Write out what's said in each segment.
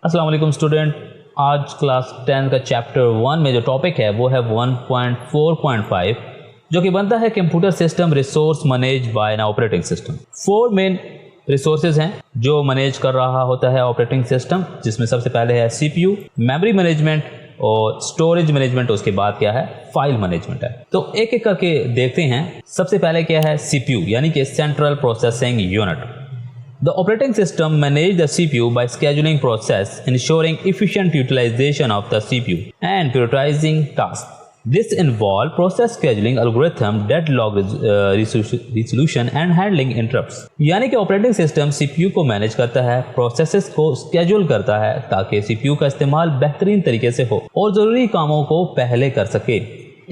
अस्सलाम वालेकुम स्टूडेंट। आज क्लास 10 का चैप्टर 1 में जो टॉपिक है वो है 1.4.5 जो कि बनता है computer system resource manage by an operating system. 4 main resources हैं जो मैनेज कर रहा होता है ऑपरेटिंग सिस्टम, जिसमें सबसे पहले है सीपीयू, मेमोरी मैनेजमेंट और स्टोरेज मैनेजमेंट। उसके बाद क्या है, फाइल मैनेजमेंट है। तो एक एक करके देखते हैं। सबसे पहले क्या है, सीपीयू यानी कि central processing unit. The operating system manages the CPU by scheduling process, ensuring efficient utilization of the CPU and prioritizing tasks. This involves process scheduling algorithm, deadlock resolution and handling interrupts. यानी कि operating system CPU को manage करता है, processes को schedule करता है ताकि CPU का इस्तेमाल बेहतरीन तरीके से हो और ज़रूरी कामों को पहले कर सके।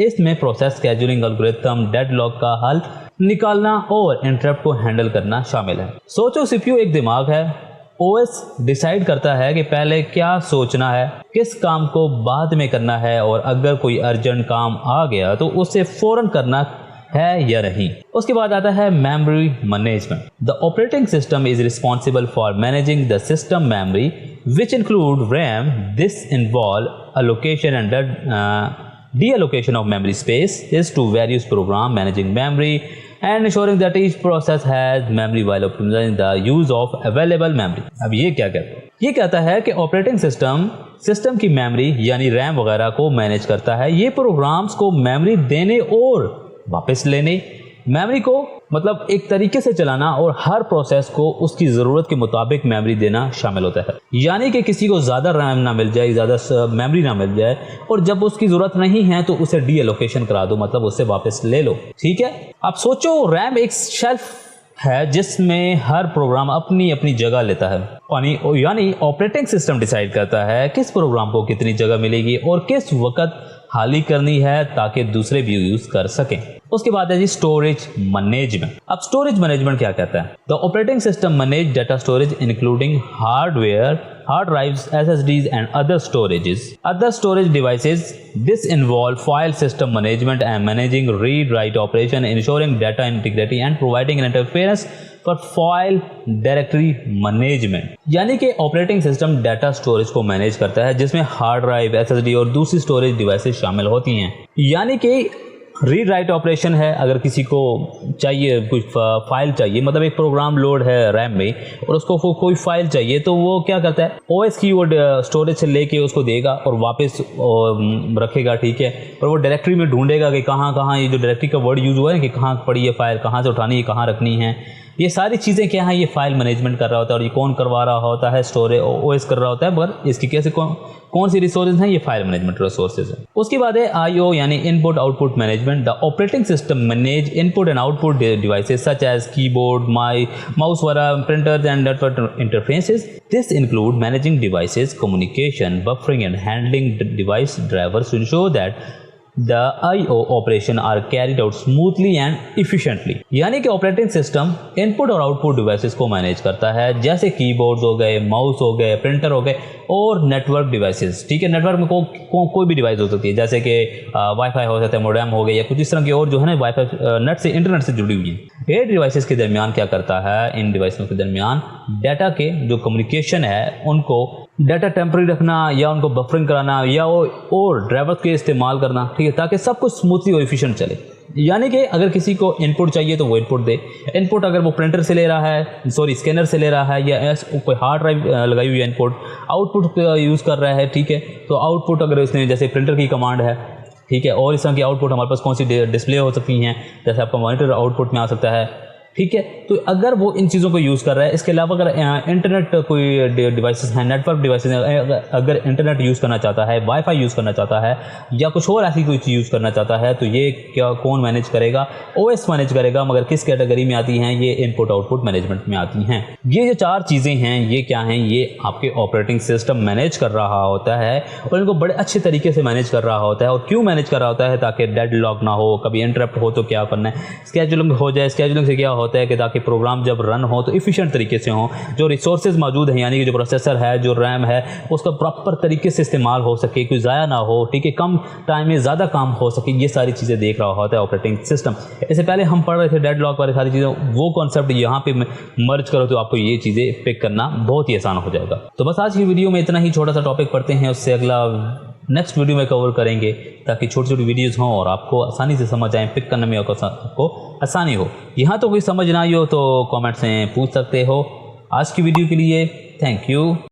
इसमें प्रोसेस स्केड्यूलिंग एल्गोरिथम, डेडलॉक का हल निकालना और इंटरप्ट को हैंडल करना शामिल है। सोचो सीपीयू एक दिमाग है, ओएस डिसाइड करता है कि पहले क्या सोचना है, किस काम को बाद में करना है और अगर कोई अर्जेंट काम आ गया तो उसे फौरन करना है या नहीं। उसके बाद आता है memory management. The operating system is responsible for managing the system memory which include RAM. This involve allocation and deallocation of memory space is to various program managing memory and ensuring that each process has memory while optimizing the use of available memory। अब ये क्या कहता है, ये कहता है कि operating system की मेमोरी यानी रैम वगैरह को मैनेज करता है। ये प्रोग्राम्स को मेमोरी देने और वापस लेने, मेमोरी को मतलब एक तरीके से चलाना और हर प्रोसेस को उसकी ज़रूरत के मुताबिक मेमोरी देना शामिल होता है। यानी कि किसी को ज़्यादा रैम ना मिल जाए, ज़्यादा मेमोरी ना मिल जाए और जब उसकी ज़रूरत नहीं है तो उसे डी एलोकेशन करा दो, मतलब उससे वापस ले लो। ठीक है, अब सोचो रैम एक शेल्फ है जिसमें हर प्रोग्राम अपनी अपनी जगह लेता है, यानी ऑपरेटिंग सिस्टम डिसाइड करता है किस प्रोग्राम को कितनी जगह मिलेगी और किस वक्त खाली करनी है ताकि दूसरे भी यूज कर सकें। उसके बाद है जी स्टोरेज मैनेजमेंट। अब स्टोरेज मैनेजमेंट क्या कहता है, the operating system manage data storage including hardware, hard drives, SSDs and other storage devices. This involve file system management and managing read-write operation, ensuring data integrity and providing an interface for file directory management। यानी कि operating system data storage को manage करता है जिसमें hard drive, SSD और दूसरी storage devices शामिल होती हैं। यानी कि रीड राइट ऑपरेशन है, अगर किसी को चाहिए कुछ फाइल चाहिए, मतलब एक प्रोग्राम लोड है रैम में और उसको कोई फाइल चाहिए तो वो क्या करता है, ओएस की वो स्टोरेज से लेके उसको देगा और वापस रखेगा। ठीक है, और वो डायरेक्टरी में ढूंढेगा कि कहाँ कहाँ ये जो डायरेक्टरी का वर्ड यूज़ हुआ है कि कहाँ पड़ी है फाइल, कहाँ से उठानी है, कहाँ रखनी है। ये सारी चीज़ें क्या है, ये फाइल मैनेजमेंट कर रहा होता है। और ये कौन करवा रहा होता है, स्टोरेज ओएस कर रहा होता है, मगर इसकी कैसे कौन सी रिसोर्सेज हैं, ये फाइल मैनेजमेंट रिसोर्सेज हैं। उसके बाद है आईओ यानी input output management. The operating system manage input and output devices such as keyboard, mouse वगैरह, printers and network interfaces. This include managing devices, communication, buffering and handling device drivers to ensure that The I/O operation are carried out smoothly and efficiently। यानी कि operating system input और output devices को manage करता है, जैसे keyboards हो गए, mouse हो गए, प्रिंटर हो गए और नेटवर्क डिवाइसेस। ठीक है, नेटवर्क में कोई भी डिवाइस हो सकती है, जैसे कि वाईफाई हो सकता है, मोडेम हो गया या कुछ इस तरह की और जो है ना वाईफाई नेट से इंटरनेट से जुड़ी हुई है। ये डिवाइसेस के दरमियान क्या करता है, इन डिवाइसों के दरमियान डाटा के जो कम्युनिकेशन है उनको डाटा टेम्परेरी रखना या उनको बफरिंग कराना या और ड्राइवर्स के इस्तेमाल करना। ठीक है, ताकि सब कुछ स्मूथली और एफिशिएंट चले। यानी कि अगर किसी को इनपुट चाहिए तो वो इनपुट दे। इनपुट अगर वो प्रिंटर से ले रहा है, स्कैनर से ले रहा है या कोई हार्ड ड्राइव लगाई हुई है इनपुट, आउटपुट यूज़ कर रहा है। ठीक है, तो आउटपुट अगर इसने जैसे प्रिंटर की कमांड है, ठीक है, और इस तरह की आउटपुट हमारे पास कौन सी डिस्प्ले हो सकती हैं, जैसे आपका मॉनिटर आउटपुट में आ सकता है। ठीक है, तो अगर वो इन चीज़ों को यूज़ कर रहा है, इसके अलावा अगर इंटरनेट कोई डिवाइसेस हैं, नेटवर्क डिवाइसेस हैं, अगर इंटरनेट यूज़ करना चाहता है, वाईफाई यूज़ करना चाहता है या कुछ और ऐसी कोई चीज़ यूज़ करना चाहता है, तो ये क्या कौन मैनेज करेगा, ओएस मैनेज करेगा। मगर किस कैटेगरी में आती हैं, ये इनपुट आउटपुट मैनेजमेंट में आती हैं। ये जो चार चीज़ें हैं ये क्या हैं, ये आपके ऑपरेटिंग सिस्टम मैनेज कर रहा होता है और इनको बड़े अच्छे तरीके से मैनेज कर रहा होता है। और क्यों मैनेज कर रहा होता है, ताकि डेडलॉक ना हो, कभी इंटरप्ट हो तो क्या करना है, स्केड्यूलिंग हो जाए। स्केड्यूलिंग से क्या होता है कि ताकि प्रोग्राम जब रन हो तो इफ़िशिएंट तरीके से हो, जो रिसोर्सेज मौजूद हैं यानी कि जो प्रोसेसर है, जो रैम है, उसका प्रॉपर तरीके से इस्तेमाल हो सके, कोई ज़ाया ना हो, ठीक है, कम टाइम में ज़्यादा काम हो सके, ये सारी चीज़ें देख रहा होता है ऑपरेटिंग सिस्टम। इससे पहले हम पढ़ रहे थे डेडलॉक वाली सारी चीज़ें, वो कॉन्सेप्ट यहाँ पे मर्ज करो तो आपको ये चीज़ें पिक करना बहुत ही आसान हो जाएगा। तो बस आज की वीडियो में इतना ही, छोटा सा टॉपिक पढ़ते हैं, उससे अगला नेक्स्ट वीडियो में कवर करेंगे ताकि छोटी छोटी वीडियोज़ हों और आपको आसानी से समझ आएँ, पिक करने में आपको आसानी हो। यहाँ तो कोई समझ ना आई हो तो कमेंट्स में पूछ सकते हो। आज की वीडियो के लिए थैंक यू।